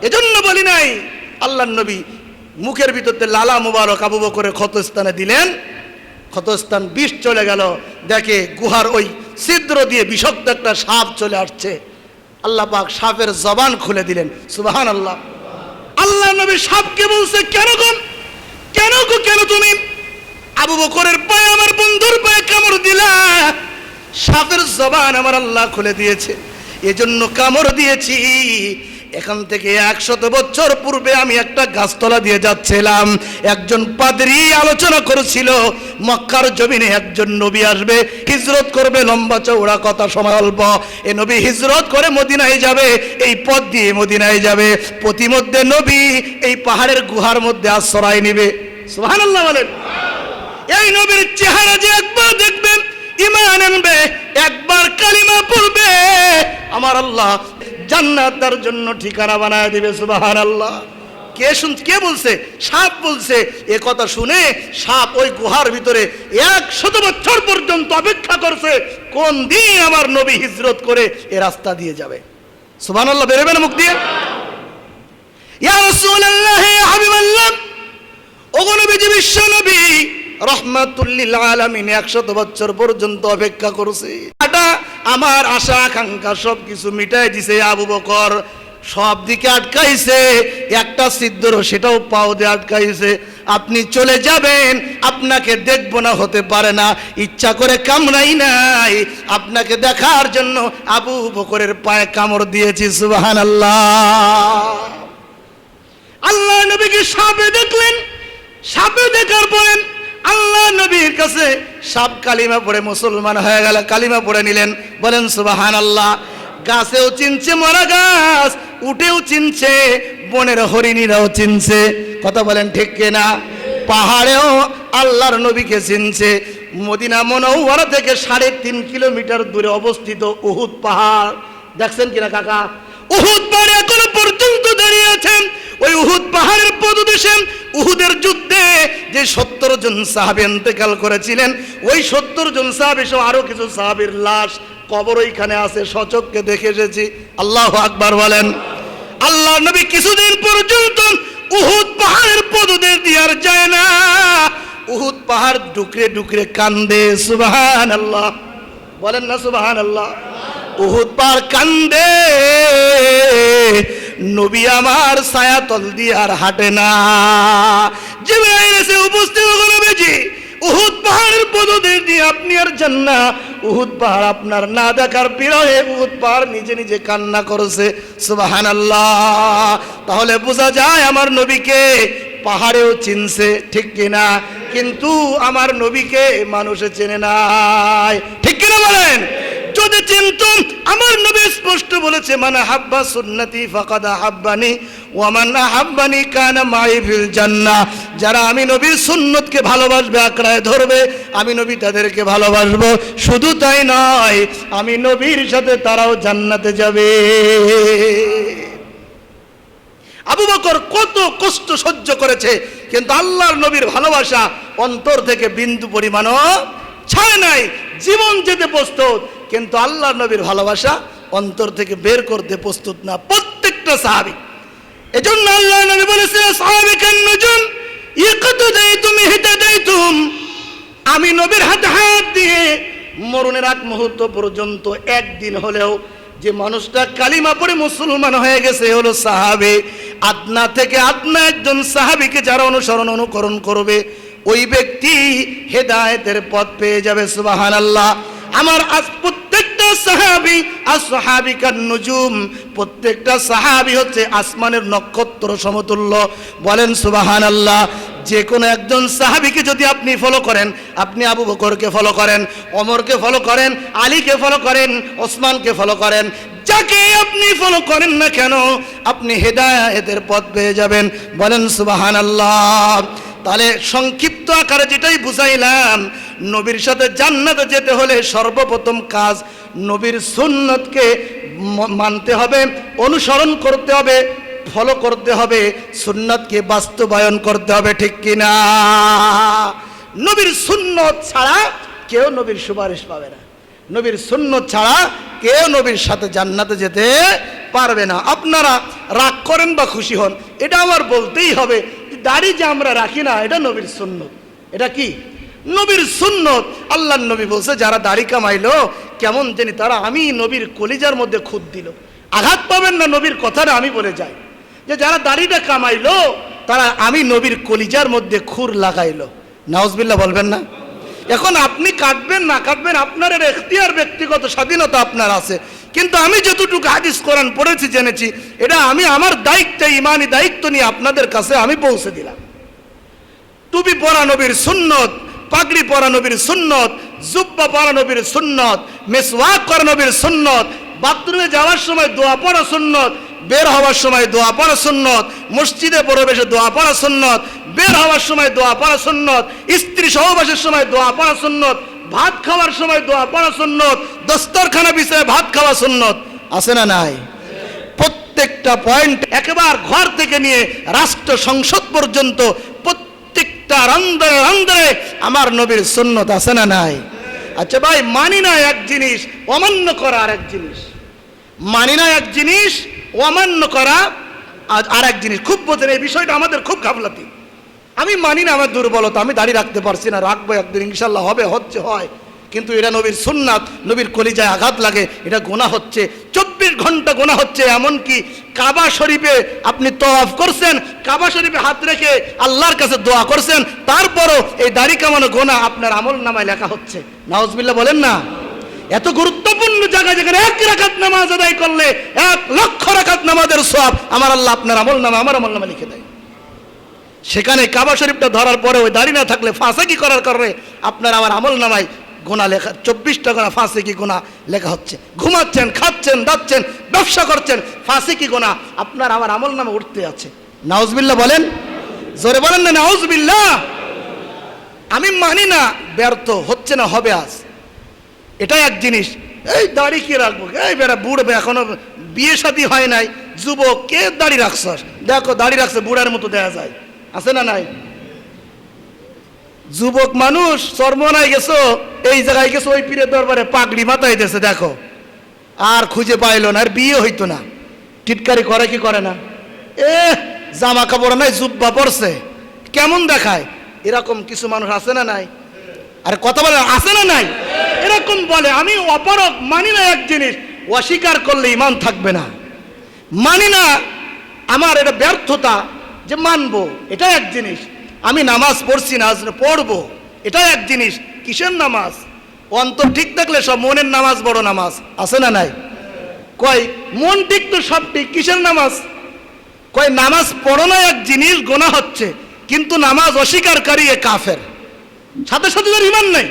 এজন্য বলি নাই। আল্লাহর নবী মুখের ভিতরে লালা মুবারক আবু বকরের ক্ষতস্থানে দিলেন। ক্ষতস্থান বিষ চলে গেল। দেখে গুহার ওই ছিদ্র দিয়ে বিষাক্ত একটা সাপ চলে আসছে। আল্লাহ পাক সাপের জবান খুলে দিলেন। সুবহানাল্লাহ। আল্লাহ নবী সাপকে বলছে, কেন গো, কেন গো, কেন তুমি আবু বকরের পায়ে, আমার বন্ধুর পায়ে কামড় দিলা? সাপের জবান আমার আল্লাহ খুলে দিয়েছে, এজন্য কামড় দিয়েছি। এখান থেকে 100 বছর পূর্বে আমি একটা গাছতলা দিয়ে যাচ্ছিলাম, একজন পাদ্রী আলোচনা করেছিল মক্কার জমিনে একজন নবী আসবে, হিজরত করবে, লম্বা চওড়া কথা, সময় অল্প। এ নবী হিজরত করে মদিনায় যাবে, এই পথ দিয়ে মদিনায় যাবে। প্রতিমধ্যে নবী এই পাহাড়ের গুহার মধ্যে আশ্রয় নেবে। সুবহানাল্লাহ বলেন। এই নবীর চেহারা যে একবার দেখবেন, ঈমান আনবে, একবার কালিমা পড়বে, আমার আল্লাহ জান্নাত তার জন্য ঠিকানা বানায় দিবে। সুবহানাল্লাহ। কে বলছে? সাপ বলছে। এ কথা শুনে সাপ ওই গুহার ভিতরে 100 বছর পর্যন্ত অপেক্ষা করছে, কোন দিন আমার নবী হিজরত করে এ রাস্তা দিয়ে যাবে। সুবহানাল্লাহ। বেরোবে না মুখ দিয়ে? ইয়া রাসূলুল্লাহ, ইয়া হাবিবাল্লাহ, ওগো নবীজি, বিশ্ব নবী রহমাতুল লিল আলামিন 100 বছর পর্যন্ত অপেক্ষা করছে। এটা আমার আশা আকাঙ্ক্ষা সব কিছু মিটাই দিছে আবু বকর, সব দিকে আটকাইছে, একটা ছিদ্র সেটাও পাও দিয়ে আটকাইছে। আপনি চলে যাবেন, আপনাকে দেখবো না হতে পারে না, ইচ্ছা করে কামড়াই নাই, আপনাকে দেখার জন্য আবু বকরের পায়ে কামড় দিয়েছি। সুবহানাল্লাহ। আল্লাহ নবীকে সাপে দেখলেন, সাপে দেখার পরে আল্লাহ নবীর কাছে সাপ কালিমা পড়ে মুসলমান হয়ে গেল, কালিমা পড়ে নিলেন। বলেন সুবহানাল্লাহ। গাছেও চিনছে মরা গাছ, উঠেও চিনছে, বনের হরিণীরাও চিনছে। কথা বলেন ঠিক কিনা? পাহাড়েও আল্লাহর নবীকে চিনছে। মদিনা মুনাওয়ারা থেকে 3.5 কিলোমিটার দূরে অবস্থিত উহুদ পাহাড়, দেখছেন কিনা কাকা? উহুদ পাহাড় এখনো পর্যন্ত দাঁড়িয়ে আছেন। ওই উহুদ পাহাড়ের পদদেশে উহুদের যুদ্ধে যে 70 জন সাহাবী ইন্তেকাল করেছিলেন, ওই 70 জন সাহাবী সহ আরো কিছু সাহাবীর লাশ কবর ওইখানে আছে, সচক্ষে দেখে এসেছি। আল্লাহু আকবার বলেন। আল্লাহর নবী কিছুদিন পর্যন্ত উহুদ পাহাড়ের পদদেশ দিয়ে আর যায় না, উহুদ পাহাড় ডুকরে ডুকরে কান্দে। সুবহানাল্লাহ বলেন না? সুবহানাল্লাহ। উহুদ পাহাড় কান্দে, নবী আমার ছায়াতল দিয়ে আর হাঁটে না। জিবরাইল এসে উপস্থিত হলো, নবীজি উহুদ পাহাড়ের পদদেশ দিয়ে আপনি আর যান না, উহুদ পাহাড় আপনার না দেখার বিরহে উহুদ পাহাড় নিজে নিজে কান্না করেছে। সুবহানাল্লাহ। তাহলে বোঝা যায় আমার নবীকে পাহাড়েও চিনছে, ঠিক কিনা? কিন্তু আমার নবীকে মানুষে চেনে নাই, ঠিক কিনা বলেন? যদি চিনতুম, আমার নবী স্পষ্ট বলেছে, মান হাব্বা সুন্নতি ফাকাদ আহাব্বানি ওয়া মান আহাব্বানি কানা মাই ফিল জান্নাহ। যারা আমি নবীর সুন্নতকে ভালোবাসবে, আঁকড়ায় ধরবে, আমি নবী তাদেরকে ভালোবাসবো। শুধু তাই নয়, আমি নবীর সাথে তারাও জান্নাতে যাবে। আবু বকর কত কষ্ট সহ্য করেছে, কিন্তু আল্লাহর নবীর ভালোবাসা অন্তর থেকে বিন্দু পরিমাণও ছাড়ে নাই। জীবন যেতে প্রস্তুত, কিন্তু আল্লাহর নবীর ভালোবাসা অন্তর থেকে বের করতে প্রস্তুত না প্রত্যেকটা সাহাবী। এজন্য আল্লাহ নবী বলেছেন, সাহাবিকান নুজুম ইকতাদাইতুম ইহতাদাইতুম। আমি নবীর হাতে হাত দিয়ে মরণের আগ মুহূর্ত পর্যন্ত একদিন হলেও যে মানুষটা কালিমা পড়ে মুসলমান হয়ে গেছে হলো সাহাবী। আদনা থেকে আদনা একজন সাহাবীকে যারা অনুকরণ করবে, ওই ব্যক্তি হেদায়েতের পথ পেয়ে যাবে। সুবহানাল্লাহ। আমার আজ প্রত্যেকটা সাহাবী আসহাবিকান নুজুম, প্রত্যেকটা সাহাবী হচ্ছে আসমানের নক্ষত্র সমতুল্য। বলেন সুবহানাল্লাহ। যে কোনো একজন সাহাবীকে যদি আপনি ফলো করেন, আপনি আবু বকরকে ফলো করেন, ওমরকে ফলো করেন, আলীকে ফলো করেন, ওসমানকে ফলো করেন, যাকে আপনি ফলো করেন না কেন, আপনি হেদায়েতের পথ পেয়ে যাবেন। বলেন সুবহানাল্লাহ। তাহলে সংক্ষিপ্ত আকারে যেটাই বুঝাইলাম, নবীর সাথে জান্নাতে যেতে হলে সর্বপ্রথম কাজ নবীর সুন্নতকে মানতে হবে, অনুসরণ করতে হবে, ফলো করতে হবে, সুন্নতকে বাস্তবায়ন করতে হবে, ঠিক কিনা? নবীর সুন্নত ছাড়া কেউ নবীর সুপারিশ পাবে না, নবীর সুন্নত ছাড়া কেউ নবীর সাথে জান্নাতে যেতে পারবে না। আপনারা রাগ করেন বা খুশি হন, এটা আমার বলতেই হবে, দাড়ি যে আমরা রাখি না, এটা নবীর সুন্নত। এটা কি? নবীর সুন্নত। আল্লাহর নবী বলছে, যারা দাড়ি কামাইলো কেমন জানি তারা আমি নবীর কলিজার মধ্যে খুদ দিল। আঘাত পাবেন না, নবীর কথাটা আমি বলে যাই। যে যারা দাড়িটা কামাইলো তারা আমি নবীর কলিজার মধ্যে খুর লাগাইলো। নাউজুবিল্লাহ বলবেন না? এখন আপনি কাটবেন না কাটবেন আপনার এর এখতিয়ার, ব্যক্তিগত স্বাধীনতা আপনার আছে, কিন্তু আমি যতটুকু হাদিস কোরআন পড়েছি জেনেছি এটা আমি আমার দায়িত্ব, ইমানি দায়িত্ব নিয়ে আপনাদের কাছে আমি পৌঁছে দিলাম। টুপি পরা নবীর সুন্নত, পাগড়ি পরা নবীর সুন্নত, জুব্বা পরা নবীর সুন্নত, মিসওয়াক করা নবীর সুন্নত, বাথরুমে যাওয়ার সময় দোয়া পড়া সুন্নত, বের হওয়ার সময় দোয়া পড়া সুন্নত, মসজিদে প্রবেশে দোয়া পড়া সুন্নত, বের হওয়ার সময় দোয়া পড়া সুন্নত, স্ত্রী সহবাসের সময় দোয়া পড়া সুন্নত, ভাত খাওয়ার সময় দোয়া পড়া সুন্নত, দস্তরখানা বিষয়ে ভাত খাওয়া সুন্নত। আছে না নাই? প্রত্যেকটা পয়েন্ট একেবারে ঘর থেকে নিয়ে রাষ্ট্র সংসদ পর্যন্ত প্রত্যেকটা রন্ধনে রন্ধনে আমার নবীর সুন্নত। আছে না নাই? আচ্ছা ভাই, মানি না এক জিনিস, অমান্য করা আর এক জিনিস। মানি না এক জিনিস, অমান্য করা আর এক জিনিস। খুব বোঝেন এই বিষয়টা, আমাদের খুব গাফলাতি। আমি মানি না, আমার দুর্বলতা, আমি দাড়ি রাখতে পারছি না, রাখবো একদিন ইনশাল্লাহ, হবে, হচ্ছে, হয়, কিন্তু এটা নবীর সুন্নাত, নবীর কলিজায় আঘাত লাগে, এটা গোনা হচ্ছে, 24 ঘন্টা গোনা হচ্ছে। এমনকি কাবা শরীফে আপনি তওয়াফ করছেন, কাবা শরীফে হাত রেখে আল্লাহর কাছে দোয়া করছেন, তারপরও এই দাড়ি কামানো গোনা আপনার আমল নামায় লেখা হচ্ছে। নাউজুবিল্লাহ বলেন না? এত গুরুত্বপূর্ণ জায়গায় যেখানে 1 রাকাত নামাজ আদায় করলে 1 লক্ষ রাকাত নামাজের সওয়াব আমার আল্লাহ আপনার আমল নামা, আমার আমল নামা লিখে দেয়, সেখানে কাবা শরীফটা ধরার পরে ওই দাড়ি না থাকলে ফাঁসেকি করার কারণে আপনার আমার আমল নামায় গোনা লেখা, 24টা গোনা ফাঁসেকি গোনা লেখা হচ্ছে। ঘুমাচ্ছেন, খাচ্ছেন, দাচ্ছেন, ব্যবসা করছেন, ফাঁসেকি গোনা আপনার আমার আমল নামে উঠতে আছে। নাউজুবিল্লাহ বলেন, জোরে বলেন না নাউজুবিল্লাহ। আমি মানি না, ব্যর্থ হচ্ছে না, হবে আজ, এটাই এক জিনিস। এই দাড়ি কি রাখবো, এই বেড়া বুড়বে, এখনো বিয়ে শাদী হয় নাই, যুবক, কে দাড়ি রাখছস, দেখো দাড়ি রাখছে, বুড়ার মতো দেখা যায়। আছে না নাই? যুবক মানুষ চরমনায় গেছো, এই জায়গায় গেছো, ওই পীরের দরবারে পাগড়ি মাথায় দিয়েছে, দেখো আর খুঁজে পাইলো না, আর বিয়ে হইতো না। টিটকারি করে কি করে না? জামা কাপড় নাই, জুব্বা পরছে, কেমন দেখায়, এরকম কিছু মানুষ আছে না নাই? আরে কথা বলে, আছে না নাই? এরকম বলে। আমি অপারক, মানি না এক জিনিস, অস্বীকার করলে ঈমান থাকবে না। মানি না, আমার এটা ব্যর্থতা, যে মানবো, এটা এক জিনিস। আমি নামাজ পড়ছি না, আজ পড়বো, এটা এক জিনিস। কিসের নামাজ? অন্তর ঠিক থাকলে সব, মনের নামাজ বড় নামাজ। আছে না নাই? কয় মন ঠিক তো সব ঠিক, কিসের নামাজ? কয় নামাজ পড়ো না এক জিনিস, গোনা হচ্ছে, কিন্তু নামাজ অস্বীকারী এ কাফের, সাথে সাথে তার ঈমান নাই।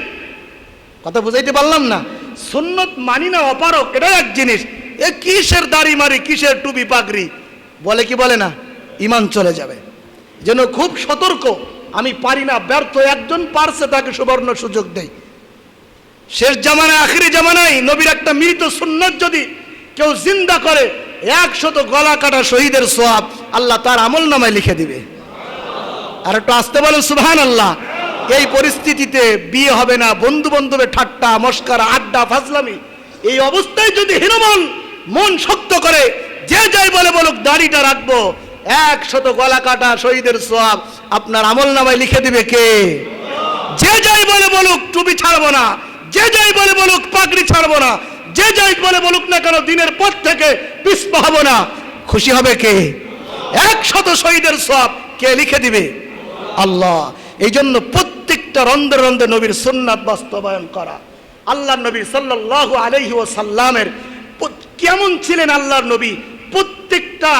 কথা বুঝাইতে পারলাম না? সুন্নত মানি না, অপারক, এটা এক জিনিস। এ কিসের দাড়ি মারি, কিসের টুপি পাগড়ি, বলে কি বলে না, ঈমান চলে যাবে। যেন খুব সতর্ক। আমি পারি না, ব্যর্থ, একজন পারছে তাকে সুবর্ণ সুযোগ দেই। শেষ জামানায়, আখিরি জামানায় নবীর একটা মৃত সুন্নত যদি কেউ জিন্দা করে, 100 গলা কাটা শহীদের সওয়াব আল্লাহ তার আমল নামায় লিখে দিবে। আর একটু আসতে বলেন সুবহানাল্লাহ। এই পরিস্থিতিতে বিয়ে হবে না, বন্ধু বান্ধবের ঠাট্টা মস্করা, আড্ডা ফাজলামি, এই অবস্থায় যদি হীনমন মন শক্ত করে যে যাই বলে বলুক দাড়িটা রাখবো, 100 গলা কাটা শহীদের সওয়াব আপনার আমল নামায় লিখে দিবে কে? যে যাই বলে বলুক টুপি ছাড়বো না, যে যাই বলে বলুক পাগড়ি ছাড়বো না, যে যাই বলে বলুক না কেন দিনের পথ থেকে পিছপা হবো না, খুশি হবে কে? 100 শহীদের সওয়াব কে লিখে দিবে? আল্লাহ। এই জন্য প্রত্যেকটা রন্ধে রন্ধে নবীর সুন্নাত বাস্তবায়ন করা। আল্লাহর নবী সাল্লাল্লাহু আলাইহি ওয়াসাল্লামের কেমন ছিলেন আল্লাহর নবী, প্রত্যেকটা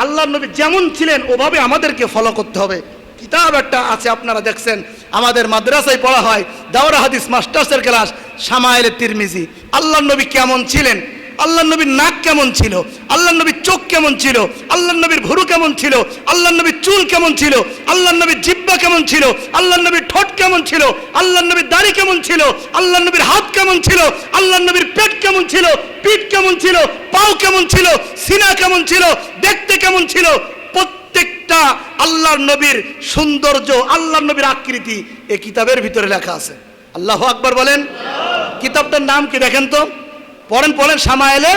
আল্লাহর নবী যেমন ছিলেন ওভাবে আমাদেরকে ফলো করতে হবে। কিতাব একটা আছে, আপনারা দেখছেন, আমাদের মাদ্রাসায় পড়া হয়, দাওরা হাদিস মাস্টার্সের ক্লাস, শামায়েলে তিরমিজি। আল্লাহর নবী কেমন ছিলেন, আল্লাহর নবীর নাক কেমন ছিল, আল্লাহর নবীর চোখ কেমন ছিল, আল্লাহর নবীর ভুরু কেমন ছিল, আল্লাহর নবীর চুল কেমন ছিল, আল্লাহর নবীর জিহ্বা কেমন ছিল, আল্লাহর নবীর ঠোঁট কেমন ছিল, আল্লাহর নবীর দাড়ি কেমন ছিল, আল্লাহর নবীর হাত কেমন ছিল, আল্লাহর নবীর পেট কেমন ছিল, পিঠ কেমন ছিল, পাও কেমন ছিল, সিনা কেমন ছিল, দেখতে কেমন ছিল, প্রত্যেকটা আল্লাহর নবীর সৌন্দর্য, আল্লাহর নবীর আকৃতি এই কিতাবের ভিতরে লেখা আছে। আল্লাহু আকবার বলেন। কিতাবটার নাম কি দেখেন তো, পড়েন পড়েন, শামায়েলে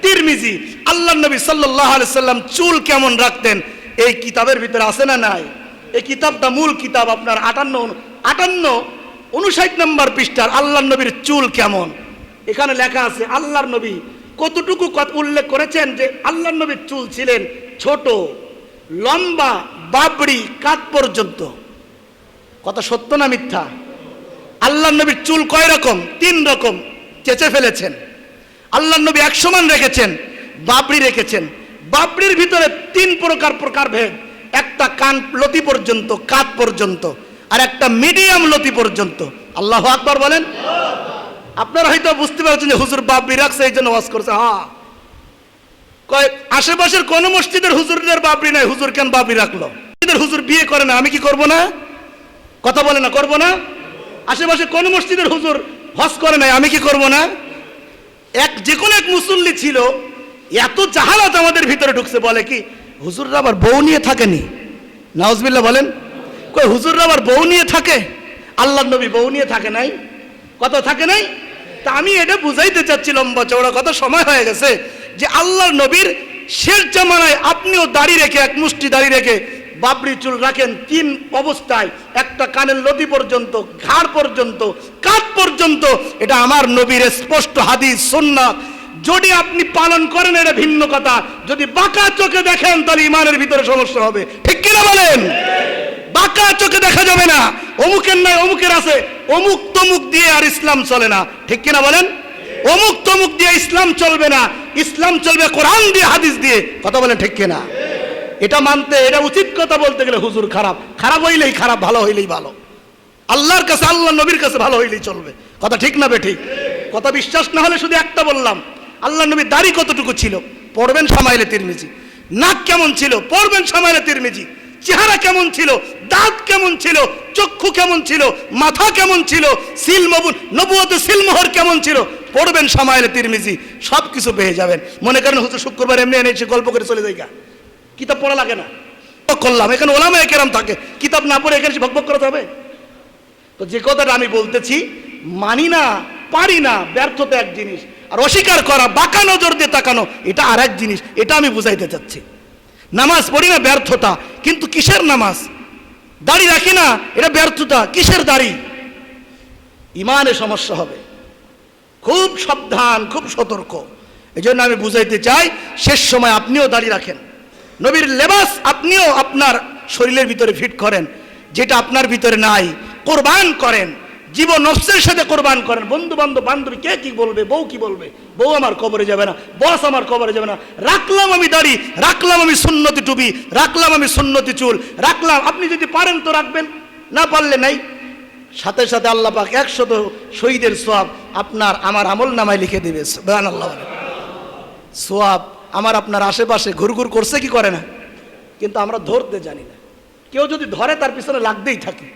তিরমিজি। আল্লাহর নবী সাল্লাল্লাহু আলাইহি সাল্লাম চুল কেমন রাখতেন এই কিতাবের ভিতরে আছে না নাই? এই কিতাবটা মূল কিতাব, আপনার 58-59 নম্বর পৃষ্ঠার আল্লাহর নবীর চুল কেমন, এখানে লেখা আছে। আল্লাহর নবী কতটুকু উল্লেখ করেছেন যে আল্লাহর নবীর চুল ছিলেন ছোট, লম্বা, বাবরি, কাঁধ পর্যন্ত। কথা সত্য না মিথ্যা? আল্লাহ নবীর চুল কয় রকম? 3 রকম চেঁচে ফেলেছেন। আল্লাহ নবী 1 সমান রেখেছেন, বাবরি রেখেছেন। বাবরির ভিতরে 3 প্রকার ভেদ। একটা কান লতি পর্যন্ত, কাঁধ পর্যন্ত, আর একটা মিডিয়াম লতি পর্যন্ত। আল্লাহু আকবার বলেন। আপনারা হয়তো বুঝতে পারছেন যে হুজুর বাবরি রাখছে এই জন্য ওয়াজ করছে। হ্যাঁ, কয় আশেপাশের কোন মসজিদের হুজুরদের বাবরি নাই, হুজুর কেন বাবরি রাখলো? হুজুর বিয়ে করে না, আমি কি করব না? কথা বলে না, করব না? আশেপাশে কোন মসজিদের হুজুর হজ করে নাই, আমি কি করব না? যে কোনো এক মুসল্লি ছিল, এত জাহালাত আমাদের ভিতরে ঢুকছে, বলে কি হুজুররা আবার বউ নিয়ে থাকেনি? নাউজুবিল্লাহ বলেন। কই হুজুররা আবার বউ নিয়ে থাকে? আল্লাহ নবী বউ নিয়ে থাকে নাই? কথা থাকে নাই? তা আমি এটা বুঝাইতে চাচ্ছি, লম্বা চওড়া কথা, সময় হয়ে গেছে, যে আল্লাহর নবীর শেষ জামানায় আপনিও দাড়ি রেখে, এক মুষ্টি দাড়ি রেখে বাবরি চুল রাখেন 3 অবস্থায়, একটা কানের লতি পর্যন্ত, ঘাড় পর্যন্ত, কাঁধ পর্যন্ত। এটা আমার নবীর স্পষ্ট হাদিস, সুন্নাত। যদি আপনি পালন করেন এটা ভিন্ন কথা, যদি বাঁকা চোখে দেখেন তাহলে ইমানের ভিতরে সমস্যা হবে। ঠিক কিনা বলেন? বাঁকা চোখে দেখা যাবে না, অমুকের নাই অমুকের আছে, অমুক তমুক দিয়ে আর ইসলাম চলে না। ঠিক কিনা বলেন? অমুক তমুক দিয়ে ইসলাম চলবে না, ইসলাম চলবে কোরআন দিয়ে, হাদিস দিয়ে। কথা বলেন ঠিক কিনা? এটা মানতে, এটা উচিত কথা বলতে গেলে হুজুর খারাপ, খারাপ হইলেই খারাপ, ভালো হইলেই ভালো। আল্লাহর কাছে, আল্লাহ নবীর কাছে ভালো হইলেই চলবে। কথা ঠিক না বেঠিক? কথা বিশ্বাস না হলে শুধু একটা বললাম, আল্লাহ নবীর দাড়ি কতটুকু ছিল? পড়বেন শামাইলে তিরমিজি। নাক কেমন ছিল? পড়বেন শামাইলে তিরমিজি। চেহারা কেমন ছিল? দাঁত কেমন ছিল? চক্ষু কেমন ছিল? মাথা কেমন ছিল? নবুয়তে সিলমোহর কেমন ছিল? পড়বেন শামাইলে তিরমিজি, সব কিছু পেয়ে যাবেন। মনে করেন হুজুর শুক্রবার এমনি এনেছে গল্প করে চলে যাই, কিতাব পড়া লাগে না, করলাম। এখানে ওলামায়ে কেরাম থাকে, কিতাব না পড়ে এখানে ভকভক করা যাবে? তো যে কথাটা আমি বলতেছি, মানি না, পারি না, ব্যর্থতা এক জিনিস, আর অস্বীকার করা, বাঁকা নজর দিয়ে তাকানো, এটা আর এক জিনিস। এটা আমি বুঝাইতে চাচ্ছি। নামাজ পড়ি না, ব্যর্থতা। কিন্তু কিসের নামাজ? দাড়ি রাখি না, এটা ব্যর্থতা। কিসের দাড়ি? ইমানে সমস্যা হবে। খুব সাবধান, খুব সতর্ক। এই জন্য আমি বুঝাইতে চাই, শেষ সময় আপনিও দাড়ি রাখেন, নবীর লেবাস আপনিও আপনার শরীরের ভিতরে ফিট করেন, যেটা আপনার ভিতরে নাই। কোরবান করেন, জীবন নফসের সাথে কোরবান করেন। বন্ধু বান্ধব, বান্ধবী কে কি বলবে, বউ কি বলবে, বউ আমার কবরে যাবে না, বস আমার কবরে যাবে না। রাখলাম আমি দাড়ি, রাখলাম আমি সুন্নতি টুপি, রাখলাম আমি সুন্নতি চুল, রাখলাম। আপনি যদি পারেন তো রাখবেন, না পারলে নাই। সাথে সাথে আল্লাহ পাক 100 শহীদের সওয়াব আপনার আমার আমল নামায় লিখে দেবে। সুবহানাল্লাহ। সওয়াব আমার আপনার আশেপাশে ঘুরঘুর করছে কি করে না, কিন্তু আমরা ধরতে জানি না। কেউ যদি ধরে তার পিছনে লাগতেই থাকে।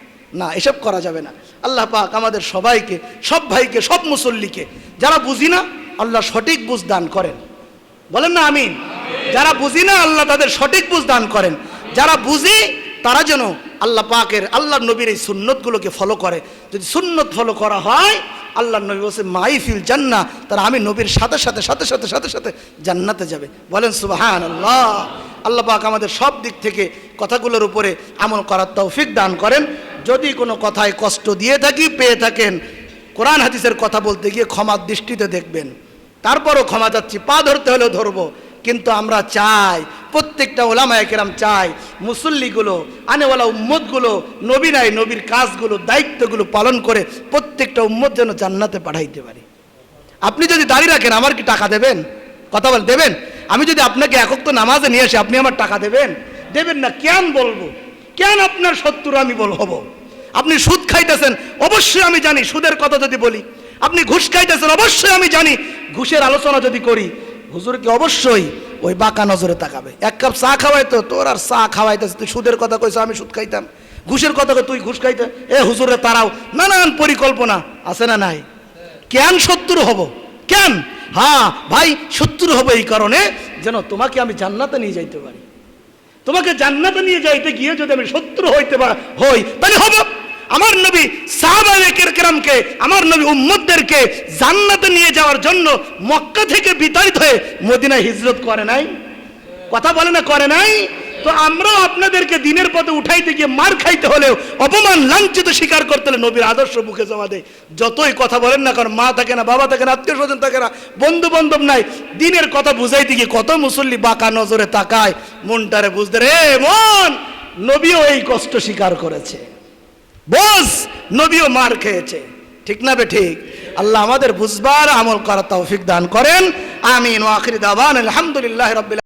না, এসব করা যাবে না। আল্লাহ পাক আমাদের সবাইকে, সব ভাইকে, সব মুসল্লিকে, যারা বুঝি না আল্লাহ সঠিক বুঝ দান করেন। বলেন না আমিন? যারা বুঝি না আল্লাহ তাদের সঠিক বুঝ দান করেন। যারা বুঝি তারা যেন আল্লাহ পাকের, আল্লাহ নবীর এই সুন্নতগুলোকে ফলো করে। যদি সুন্নত ফলো করা হয়, আল্লাহ নবী বলছে মাই ফিল জান্নাহ, তারা আমি নবীর সাথে সাথে সাথে সাথে সাথে সাথে জান্নাতে যাবে। বলেন সুবহানাল্লাহ। আল্লাহ পাক আমাদের সব দিক থেকে কথাগুলোর উপরে আমল করার তৌফিক দান করেন। যদি কোনো কথায় কষ্ট দিয়ে থাকি, পেয়ে থাকেন, কোরআন হাদিসের কথা বলতে গিয়ে ক্ষমার দৃষ্টিতে দেখবেন। তারপরও ক্ষমা চাচ্ছি, পা ধরতে হলেও ধরবো। কিন্তু আমরা চাই, প্রত্যেকটা ওলামায়ে কেরাম চাই, মুসল্লিগুলো, আনেওয়ালা উম্মতগুলো, নবী নাই, নবীর কাজগুলো, দায়িত্বগুলো পালন করে প্রত্যেকটা উম্মত যেন জান্নাতে পাঠাইতে পারি। আপনি যদি দাঁড়িয়ে রাখেন, আমার কি টাকা দেবেন? কথা বল, দেবেন? আমি যদি আপনাকে একক তো নামাজে নিয়ে আসি, আপনি আমার টাকা দেবেন? দেবেন না। কেন বলবো? কেন আপনার শত্রু আমি হব? আপনি সুদ খাইতেছেন, অবশ্যই আমি জানি সুদের কথা যদি বলি। আপনি ঘুষ খাইতেছেন, অবশ্যই আমি জানি ঘুষের আলোচনা যদি করি। হুজুরকে অবশ্যই ওই বাঁকা নজরে তাকাবে। 1 কাপ চা খাওয়াইতো, তোর আর চা খাওয়াইতেছে, তুই সুদের কথা কইছ, আমি সুদ খাইতাম। ঘুষের কথা কই, তুই ঘুষ খাইতে, হুজুরে তারাও। নানান পরিকল্পনা আছে না নাই? কেন শত্রু হব? কেন? হ্যাঁ ভাই, শত্রু হব এই কারণে যেন তোমাকে আমি জান্নাতে নিয়ে যাইতে পারি। তোমাকে জান্নাতে নিয়ে যাইতে গিয়ে যদি আমি শত্রু হই, তাহলে হব। আমার নবী সাহাবায়ে কেরামকে, আমার নবী উম্মতদেরকে জান্নাতে নিয়ে যাওয়ার জন্য মক্কা থেকে বিতাড়িত হয়ে মদিনায় হিজরত করে নাই? কথা বলে না, করে নাই? তো আমরাও আপনাদেরকে দিনের পথে উঠাইতে গিয়ে মার খাইতে হলেও, অপমান লাঞ্ছিত স্বীকার করতে হলে নবীর আদর্শ বুকে জমা দেয়। যতই কথা বলেন না, কারণ মা থাকে না, বাবা থাকে না, আত্মীয় স্বজন থাকে না, বন্ধু বান্ধব নাই, দিনের কথা বুঝাইতে গিয়ে কত মুসল্লি বাঁকা নজরে তাকায়, মনটারে বুঝতে রে মন, নবীও এই কষ্ট স্বীকার করেছে, বস নবীও মার খেয়েছে, ঠিক না বে ঠিক? আল্লাহ আমাদের বুঝবার আমল করার তৌফিক দান করেন, আমিন। ওয়া আখির দাওয়ানা আলহামদুলিল্লাহি রাব্বিল